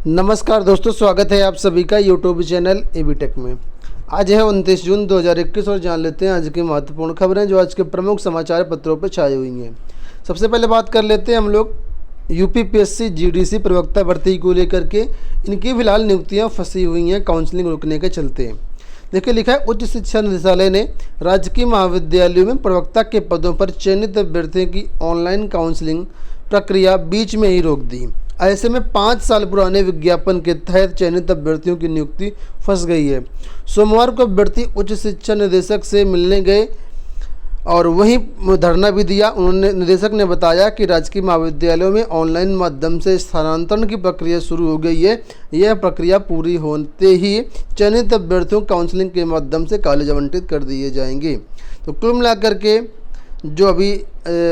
नमस्कार दोस्तों, स्वागत है आप सभी का यूट्यूब चैनल एबी टेक में। आज है 29 जून 2021 और जान लेते हैं आज की महत्वपूर्ण खबरें जो आज के प्रमुख समाचार पत्रों पर छाई हुई हैं। सबसे पहले बात कर लेते हैं हम लोग यूपीपीएससी जीडीसी प्रवक्ता भर्ती को लेकर के। इनकी फिलहाल नियुक्तियाँ फंसी हुई हैं काउंसलिंग रुकने के चलते। देखिए, लिखा है उच्च शिक्षा निदेशालय ने राजकीय महाविद्यालयों में प्रवक्ता के पदों पर चयनित अभ्यर्थियों की ऑनलाइन काउंसलिंग प्रक्रिया बीच में ही रोक दी। ऐसे में 5 साल पुराने विज्ञापन के तहत चयनित अभ्यर्थियों की नियुक्ति फंस गई है। सोमवार को अभ्यर्थी उच्च शिक्षा निदेशक से मिलने गए और वहीं धरना भी दिया। उन्होंने निदेशक ने बताया कि राजकीय महाविद्यालयों में ऑनलाइन माध्यम से स्थानांतरण की प्रक्रिया शुरू हो गई है। यह प्रक्रिया पूरी होते ही चयनित अभ्यर्थियों को काउंसलिंग के माध्यम से कॉलेज आवंटित कर दिए जाएंगे। तो कुल मिलाकर के जो अभी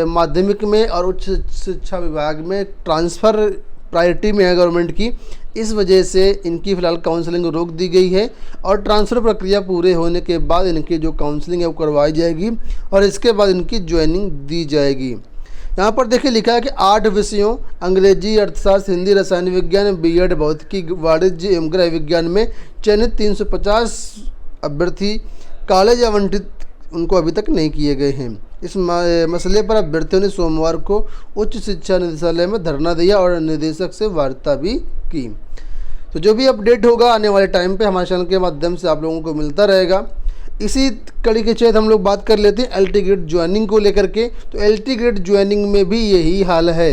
माध्यमिक में और उच्च शिक्षा विभाग में ट्रांसफ़र प्रायोरिटी में है गवर्नमेंट की, इस वजह से इनकी फ़िलहाल काउंसलिंग रोक दी गई है और ट्रांसफ़र प्रक्रिया पूरे होने के बाद इनकी जो काउंसलिंग है वो करवाई जाएगी और इसके बाद इनकी ज्वाइनिंग दी जाएगी। यहाँ पर देखिए, लिखा है कि 8 विषयों अंग्रेजी, अर्थशास्त्र, हिंदी, रसायन विज्ञान, बीएड, भौतिकी, वाणिज्य एवं गृह विज्ञान में चयनित 350 अभ्यर्थी कॉलेज आवंटित उनको अभी तक नहीं किए गए हैं। इस मसले पर अभ्यर्थियों ने सोमवार को उच्च शिक्षा निदेशालय में धरना दिया और निदेशक से वार्ता भी की। तो जो भी अपडेट होगा आने वाले टाइम पे हमारे चैनल के माध्यम से आप लोगों को मिलता रहेगा। इसी कड़ी के तहत हम लोग बात कर लेते हैं एलटी ग्रेड ज्वाइनिंग को लेकर के। तो एलटी ग्रेड ज्वाइनिंग में भी यही हाल है।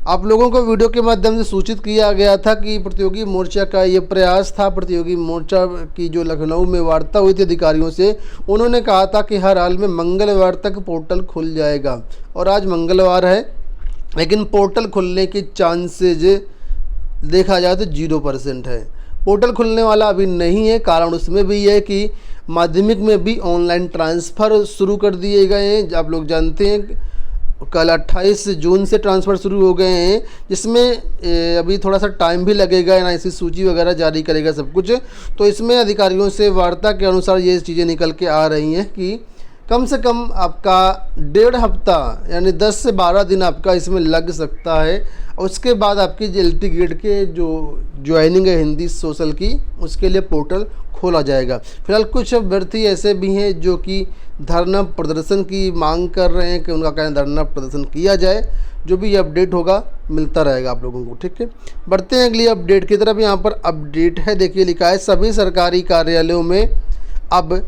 आप लोगों को वीडियो के माध्यम से सूचित किया गया था कि प्रतियोगी मोर्चा का ये प्रयास था। प्रतियोगी मोर्चा की जो लखनऊ में वार्ता हुई थी अधिकारियों से, उन्होंने कहा था कि हर हाल में मंगलवार तक पोर्टल खुल जाएगा और आज मंगलवार है, लेकिन पोर्टल खुलने की चांसेज देखा जाए तो 0% है। पोर्टल खुलने वाला अभी नहीं है। कारण उसमें भी है कि माध्यमिक में भी ऑनलाइन ट्रांसफ़र शुरू कर दिए गए हैं। आप लोग जानते हैं कल 28 जून से ट्रांसफ़र शुरू हो गए हैं, जिसमें अभी थोड़ा सा टाइम भी लगेगा। एनआईसी सूची वगैरह जारी करेगा सब कुछ। तो इसमें अधिकारियों से वार्ता के अनुसार ये चीज़ें निकल के आ रही हैं कि कम से कम आपका 1.5 हफ्ता यानी 10 से 12 दिन आपका इसमें लग सकता है। उसके बाद आपकी एलटी ग्रेड के जो ज्वाइनिंग है हिंदी सोशल की, उसके लिए पोर्टल खोला जाएगा। फिलहाल कुछ अभ्यर्थी ऐसे भी हैं जो कि धरना प्रदर्शन की मांग कर रहे हैं कि उनका कहना धरना प्रदर्शन किया जाए। जो भी अपडेट होगा मिलता रहेगा आप लोगों को, ठीक है। बढ़ते हैं अगली अपडेट की तरफ। यहाँ पर अपडेट है, देखिए लिखा है सभी सरकारी कार्यालयों में अब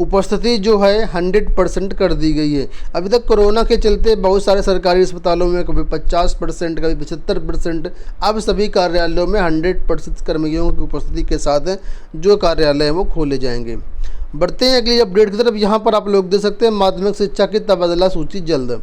उपस्थिति जो है 100% कर दी गई है। अभी तक कोरोना के चलते बहुत सारे सरकारी अस्पतालों में कभी 50%, कभी 75%, अब सभी कार्यालयों में 100% कर्मियों की उपस्थिति के साथ जो कार्यालय हैं वो खोले जाएंगे। बढ़ते हैं अगली अपडेट की तरफ। यहाँ पर आप लोग देख सकते हैं माध्यमिक शिक्षा की तबादला सूची जल्द।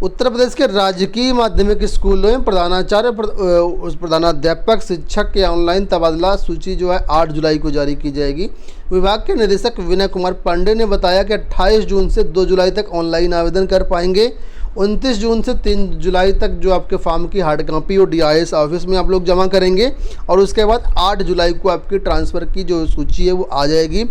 उत्तर प्रदेश के राजकीय माध्यमिक स्कूलों में प्रधानाचार्य, प्रधानाध्यापक, शिक्षक के ऑनलाइन तबादला सूची जो है 8 जुलाई को जारी की जाएगी। विभाग के निदेशक विनय कुमार पांडे ने बताया कि 28 जून से 2 जुलाई तक ऑनलाइन आवेदन कर पाएंगे। 29 जून से 3 जुलाई तक जो आपके फॉर्म की हार्ड कॉपी और डीआईएस ऑफिस में आप लोग जमा करेंगे और उसके बाद 8 जुलाई को आपकी ट्रांसफ़र की जो सूची है वो आ जाएगी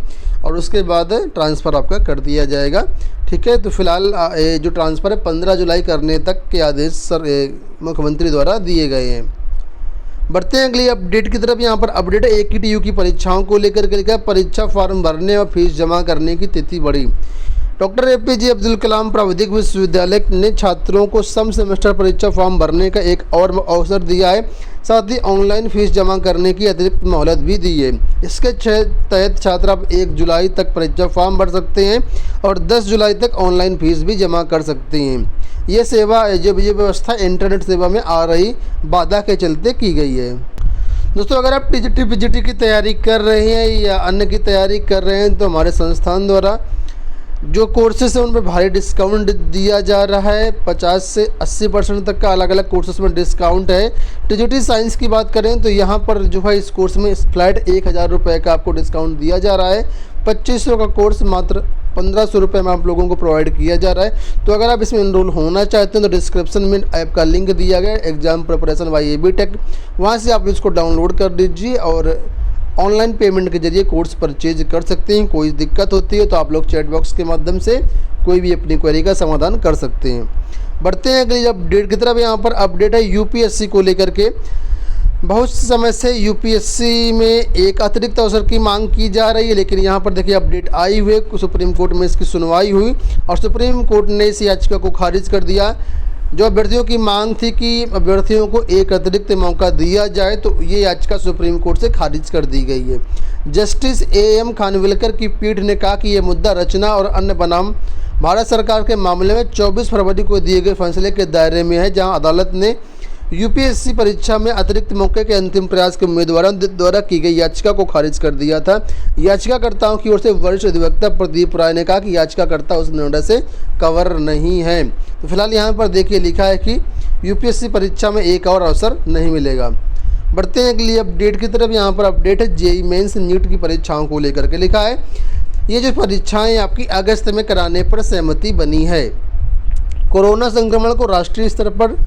और उसके बाद ट्रांसफ़र आपका कर दिया जाएगा, ठीक है। तो फिलहाल जो ट्रांसफ़र है 15 जुलाई करने तक के आदेश मुख्यमंत्री द्वारा दिए गए हैं। बढ़ते हैं अगली अपडेट की तरफ। यहाँ पर अपडेट है एकीटीयू की परीक्षाओं को लेकर के लिखा, परीक्षा फॉर्म भरने और फीस जमा करने की तिथि बढ़ी। डॉक्टर एपीजे अब्दुल कलाम प्राविधिक विश्वविद्यालय ने छात्रों को सम सेमेस्टर परीक्षा फॉर्म भरने का एक और अवसर दिया है। साथ ही ऑनलाइन फीस जमा करने की अतिरिक्त मोहलत भी दी है। इसके तहत छात्र अब 1 जुलाई तक परीक्षा फॉर्म भर सकते हैं और 10 जुलाई तक ऑनलाइन फीस भी जमा कर सकते हैं। ये सेवा ये व्यवस्था इंटरनेट सेवा में आ रही बाधा के चलते की गई है। दोस्तों, अगर आप टीजीटी पीजीटी की तैयारी कर रहे हैं या अन्य की तैयारी कर रहे हैं तो हमारे संस्थान द्वारा जो कोर्सेस हैं उन पर भारी डिस्काउंट दिया जा रहा है। 50 से 80% तक का अलग अलग कोर्सेस में डिस्काउंट है। टीजीटी साइंस की बात करें तो यहाँ पर जो है इस कोर्स में फ्लैट 1000 रुपये का आपको डिस्काउंट दिया जा रहा है। 2500 का कोर्स मात्र 1500 रुपये में आप लोगों को प्रोवाइड किया जा रहा है। तो अगर आप इसमें इनरोल होना चाहते हैं तो डिस्क्रिप्शन में ऐप का लिंक दिया गया है, exam preparation by AB Tech, वहाँ से आप इसको डाउनलोड कर दीजिए और ऑनलाइन पेमेंट के जरिए कोर्स परचेज कर सकते हैं। कोई दिक्कत होती है तो आप लोग चैट बॉक्स के माध्यम से कोई भी अपनी क्वेरी का समाधान कर सकते हैं। बढ़ते हैं अगली अपडेट की तरफ। यहाँ पर अपडेट है यूपीएससी को लेकर के। बहुत समय से यूपीएससी में एक अतिरिक्त अवसर की मांग की जा रही है, लेकिन यहाँ पर देखिए अपडेट आई हुई है। सुप्रीम कोर्ट में इसकी सुनवाई हुई और सुप्रीम कोर्ट ने इस याचिका को खारिज कर दिया। जो अभ्यर्थियों की मांग थी कि अभ्यर्थियों को एक अतिरिक्त मौका दिया जाए, तो ये याचिका सुप्रीम कोर्ट से खारिज कर दी गई है। जस्टिस AM खानविलकर की पीठ ने कहा कि यह मुद्दा रचना और अन्य बनाम भारत सरकार के मामले में 24 फरवरी को दिए गए फैसले के दायरे में है, जहां अदालत ने यूपीएससी परीक्षा में अतिरिक्त मौके के अंतिम प्रयास के उम्मीदवारों द्वारा की गई याचिका को खारिज कर दिया था। याचिकाकर्ताओं की ओर से वरिष्ठ अधिवक्ता प्रदीप राय ने कहा कि याचिकाकर्ता उस निर्णय से कवर नहीं है। तो फिलहाल यहाँ पर देखिए लिखा है कि यूपीएससी परीक्षा में एक और अवसर नहीं मिलेगा। बढ़ते हैं अगली अपडेट की तरफ। यहाँ पर अपडेट है जेईई मेंस नीट की परीक्षाओं को लेकर के लिखा है। ये जो परीक्षाएं आपकी अगस्त में कराने पर सहमति बनी है। कोरोना संक्रमण को राष्ट्रीय स्तर पर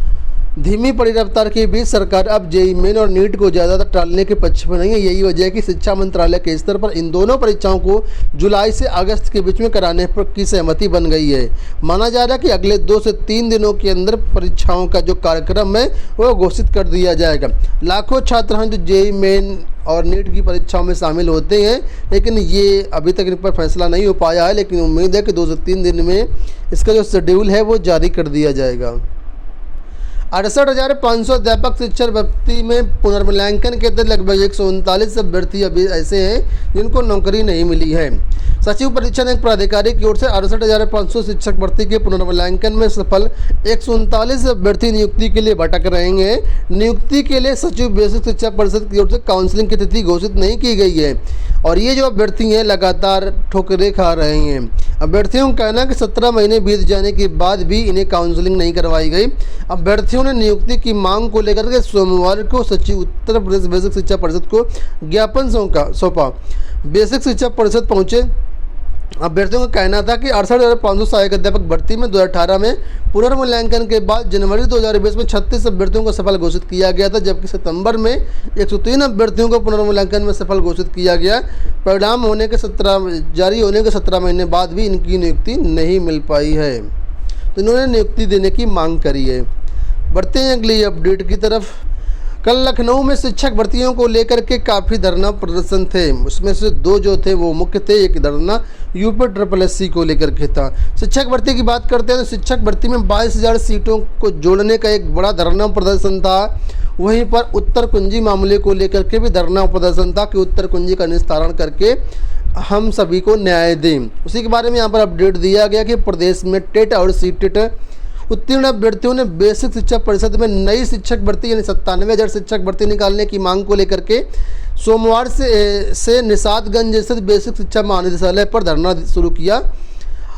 धीमी पड़ी रफ्तार के बीच सरकार अब जेईई मेन और नीट को ज़्यादातर टालने के पक्ष में नहीं है। यही वजह है कि शिक्षा मंत्रालय के स्तर पर इन दोनों परीक्षाओं को जुलाई से अगस्त के बीच में कराने पर की सहमति बन गई है। माना जा रहा है कि अगले 2 से 3 दिनों के अंदर परीक्षाओं का जो कार्यक्रम है वो घोषित कर दिया जाएगा। लाखों छात्र हैं जो जेईई मेन और नीट की परीक्षाओं में शामिल होते हैं, लेकिन ये अभी तक इन पर फैसला नहीं हो पाया है। लेकिन उम्मीद है कि 2 से 3 दिन में इसका जो शेड्यूल है वो जारी कर दिया जाएगा। 68,500 अध्यापक शिक्षक भर्ती में पुनर्मूल्यांकन के तहत लगभग 139 अभ्यर्थी अभी ऐसे हैं जिनको नौकरी नहीं मिली है। सचिव परीक्षा ने एक प्राधिकारी की ओर से 68,500 शिक्षक भर्ती के पुनर्मूल्यांकन में सफल 139 अभ्यर्थी नियुक्ति के लिए भटक रहे हैं। नियुक्ति के लिए सचिव बेसिक शिक्षा परिषद की ओर से काउंसलिंग की तिथि घोषित नहीं की गई है और ये जो अभ्यर्थी हैं लगातार ठोकरें खा रहे हैं। अभ्यर्थियों का कहना है कि 17 महीने बीत जाने के बाद भी इन्हें काउंसलिंग नहीं करवाई गई। अभ्यर्थियों ने नियुक्ति की मांग को लेकर के सोमवार को सचिव उत्तर प्रदेश बेसिक शिक्षा परिषद को ज्ञापन सौंपा। बेसिक शिक्षा परिषद पहुंचे अभ्यर्थियों का कहना था कि 68,500 सहायक अध्यापक भर्ती में 2018 में पुनर्मूल्यांकन के बाद जनवरी 2020 में 36 अभ्यर्थियों को सफल घोषित किया गया था, जबकि सितंबर में 103 अभ्यर्थियों को पुनर्मूल्यांकन में सफल घोषित किया गया। परिणाम जारी होने के 17 महीने बाद भी इनकी नियुक्ति नहीं मिल पाई है, तो इन्होंने नियुक्ति देने की मांग करी है। बढ़ते हैं अगली अपडेट की तरफ। कल लखनऊ में शिक्षक भर्तियों को लेकर के काफ़ी धरना प्रदर्शन थे। उसमें से 2 जो थे वो मुख्य थे। एक धरना UPSSC को लेकर के था। शिक्षक भर्ती की बात करते हैं तो शिक्षक भर्ती में 22,000 सीटों को जोड़ने का एक बड़ा धरना प्रदर्शन था। वहीं पर उत्तर कुंजी मामले को लेकर के भी धरना प्रदर्शन था कि उत्तर कुंजी का निस्तारण करके हम सभी को न्याय दें। उसी के बारे में यहाँ पर अपडेट दिया गया कि प्रदेश में टेट और सीटेट उत्तीर्ण अभ्यर्थियों ने बेसिक शिक्षा परिषद में नई शिक्षक भर्ती यानी 97,000 शिक्षक भर्ती निकालने की मांग को लेकर के सोमवार से निषादगंज स्थित बेसिक शिक्षा महानिदेशालय पर धरना शुरू किया।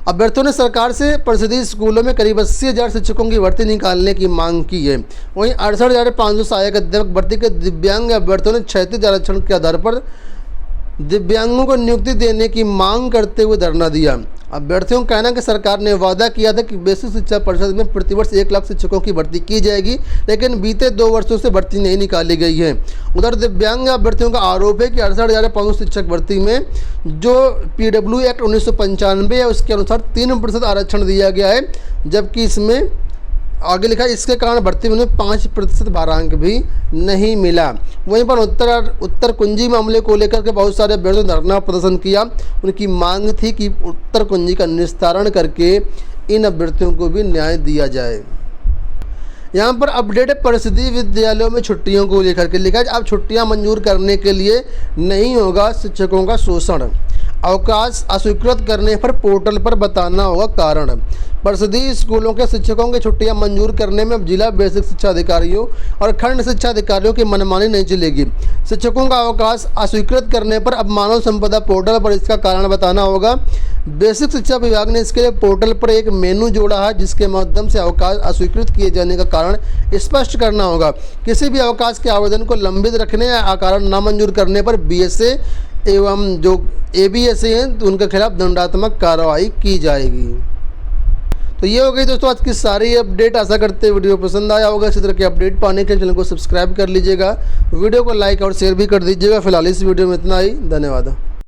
अभ्यर्थियों ने सरकार से परिषदीय स्कूलों में करीब 80,000 शिक्षकों की भर्ती निकालने की मांग की है। वहीं 68,500 सहायक अध्यापक भर्ती के दिव्यांग अभ्यर्थियों ने क्षैतिज आरक्षण के आधार पर दिव्यांगों को नियुक्ति देने की मांग करते हुए धरना दिया। अभ्यर्थियों का कहना है कि सरकार ने वादा किया था कि बेसिक शिक्षा परिषद में प्रतिवर्ष 1 लाख शिक्षकों की भर्ती की जाएगी, लेकिन बीते 2 वर्षों से भर्ती नहीं निकाली गई है। उधर दिव्यांग अभ्यर्थियों का आरोप है कि 68,500 शिक्षक भर्ती में जो PW एक्ट 1995 है उसके अनुसार 3% आरक्षण दिया गया है, जबकि इसमें आगे लिखा है इसके कारण भर्ती में 5% भारांक भी नहीं मिला। वहीं पर उत्तर कुंजी मामले को लेकर के बहुत सारे अभ्यर्थियों ने धरना प्रदर्शन किया। उनकी मांग थी कि उत्तर कुंजी का निस्तारण करके इन अभ्यर्थियों को भी न्याय दिया जाए। यहाँ पर अपडेट है परिषदीय विद्यालयों में छुट्टियों को लेकर के लिखा है अब छुट्टियाँ मंजूर करने के लिए नहीं होगा शिक्षकों का शोषण। अवकाश अस्वीकृत करने पर पोर्टल पर बताना होगा कारण। परिषदीय स्कूलों के शिक्षकों की छुट्टियां मंजूर करने में अब जिला बेसिक शिक्षा अधिकारियों और खंड शिक्षा अधिकारियों की मनमानी नहीं चलेगी। शिक्षकों का अवकाश अस्वीकृत करने पर अब मानव संपदा पोर्टल पर इसका कारण बताना होगा। बेसिक शिक्षा विभाग ने इसके लिए पोर्टल पर एक मेनू जोड़ा है, जिसके माध्यम से अवकाश अस्वीकृत किए जाने का कारण स्पष्ट करना होगा। किसी भी अवकाश के आवेदन को लंबित रखने या कारण नामंजूर करने पर BSA एवं जो ABSA हैं तो उनके खिलाफ दंडात्मक कार्रवाई की जाएगी। तो ये हो गई दोस्तों आज की सारी अपडेट। आशा करते हैं वीडियो पसंद आया होगा। इसी तरह की अपडेट पाने के लिए चैनल को सब्सक्राइब कर लीजिएगा, वीडियो को लाइक और शेयर भी कर दीजिएगा। फिलहाल इस वीडियो में इतना ही, धन्यवाद।